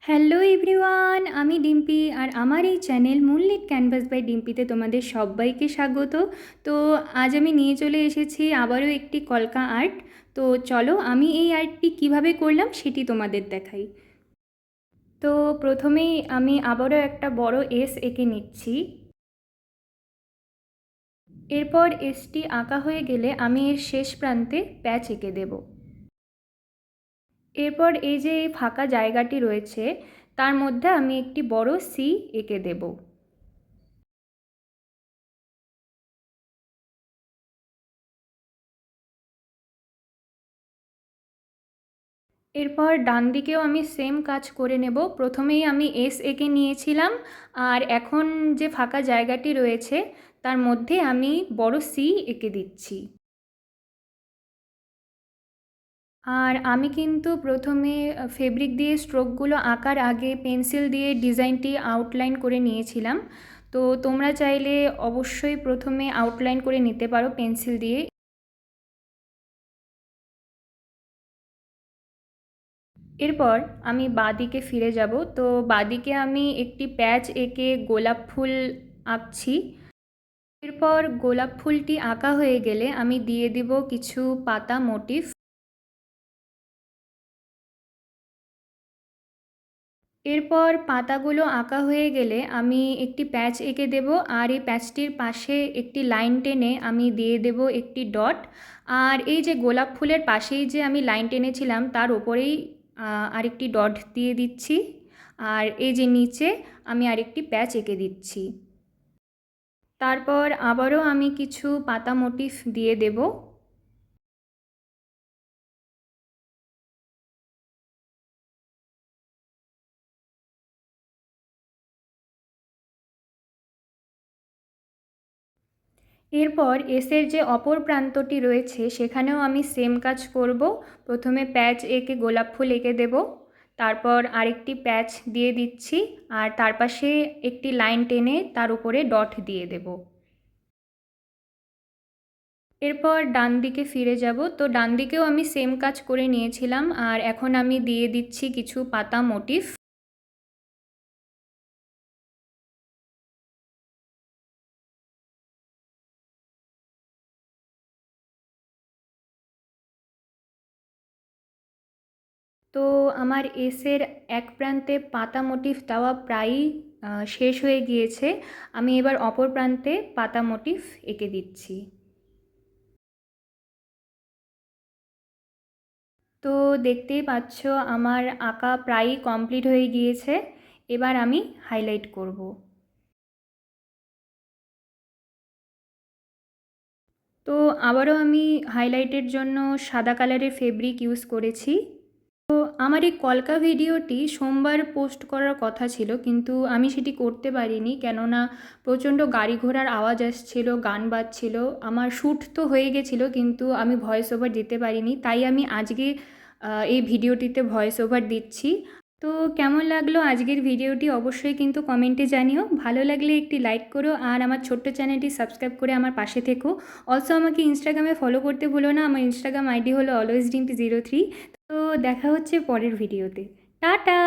Hello everyone, আমি ডিম্পি আর আমার এই চ্যানেল মুনলিট ক্যানভাস বাই ডিম্পিতে তোমাদের সবাইকে স্বাগত। তো আজ আমি নিয়ে চলে এসেছি আবারও একটি কলকা আর্ট। তো চলো আমি এই আর্টটি কিভাবে করলাম সেটি তোমাদের দেখাই। তো প্রথমেই আমি আবারও একটা বড় এস এঁকে নিচ্ছি। এরপর এসটি আঁকা হয়ে গেলে আমি এর শেষ প্রান্তে প্যাচ এঁকে দেব। এরপর এই যে এই ফাঁকা জায়গাটি রয়েছে তার মধ্যে আমি একটি বড় সি এঁকে দেব। এরপর ডান দিকেও আমি সেম কাজ করে নেব। প্রথমেই আমি এস এঁকে নিয়েছিলাম আর এখন যে ফাঁকা জায়গাটি রয়েছে তার মধ্যে আমি বড় সি এঁকে দিচ্ছি। আর আমি কিন্তু প্রথমে ফেব্রিক দিয়ে স্ট্রোকগুলো আঁকার আগে পেন্সিল দিয়ে ডিজাইনটি আউটলাইন করে নিয়েছিলাম। তো তোমরা চাইলে অবশ্যই প্রথমে আউটলাইন করে নিতে পারো পেন্সিল দিয়ে। এরপর আমি বাঁদিকে ফিরে যাব। তো বাঁদিকে আমি একটি প্যাচ এঁকে গোলাপ ফুল আঁকছি। এরপর গোলাপ ফুলটি আঁকা হয়ে গেলে আমি দিয়ে দিব কিছু পাতা মোটিফ। এরপর পাতাগুলো আঁকা হয়ে গেলে আমি একটি প্যাচ এঁকে দেব আর এই প্যাচটির পাশে একটি লাইন টেনে আমি দিয়ে দেব একটি ডট। আর এই যে গোলাপ ফুলের পাশেই যে আমি লাইন টেনেছিলাম তার ওপরেই আরেকটি ডট দিয়ে দিচ্ছি। আর এই যে নিচে আমি আরেকটি প্যাচ এঁকে দিচ্ছি। তারপর আবারও আমি কিছু পাতা মোটিফ দিয়ে দেব। এরপর এসের যে অপর প্রান্তটি রয়েছে সেখানেও আমি সেম কাজ করব। প্রথমে প্যাচ এঁকে গোলাপ ফুল এঁকে দেব, তারপর আরেকটি প্যাচ দিয়ে দিচ্ছি আর তার পাশে একটি লাইন টেনে তার উপরে ডট দিয়ে দেব। এরপর ডান দিকে ফিরে যাব। তো ডান দিকেও আমি সেম কাজ করে নিয়েছিলাম আর এখন আমি দিয়ে দিচ্ছি কিছু পাতা মোটিফ। তো আমার এসের এক প্রান্তে পাতা মোটিফ দেওয়া প্রায়ই শেষ হয়ে গিয়েছে। আমি এবার অপর প্রান্তে পাতা মোটিফ এঁকে দিচ্ছি। তো দেখতেই পাচ্ছ আমার আঁকা প্রায়ই কমপ্লিট হয়ে গিয়েছে। এবার আমি হাইলাইট করব। তো আবারও আমি হাইলাইটের জন্য সাদা কালারের ফেব্রিক ইউজ করেছি। আমার এই কলকা ভিডিওটি সোমবার পোস্ট করার কথা ছিল, কিন্তু আমি সেটি করতে পারিনি, কেননা প্রচণ্ড গাড়ি ঘোড়ার আওয়াজ আসছিল, গান বাজছিল। আমার শ্যুট তো হয়ে গেছিলো কিন্তু আমি ভয়েস ওভার দিতে পারিনি, তাই আমি আজকে এই ভিডিওটিতে ভয়েস ওভার দিচ্ছি। তো কেমন লাগলো আজকের ভিডিওটি অবশ্যই কিন্তু কমেন্টে জানিও। ভালো লাগলে একটি লাইক করো আর আমার ছোট্ট চ্যানেলটি সাবস্ক্রাইব করে আমার পাশে থেকো। অলসো আমাকে ইনস্টাগ্রামে ফলো করতে ভুলো না। আমার ইনস্টাগ্রাম আইডি হলো অলওয়েজ ডিম্পি 03। তো দেখা হচ্ছে পরের ভিডিওতে। টাটা।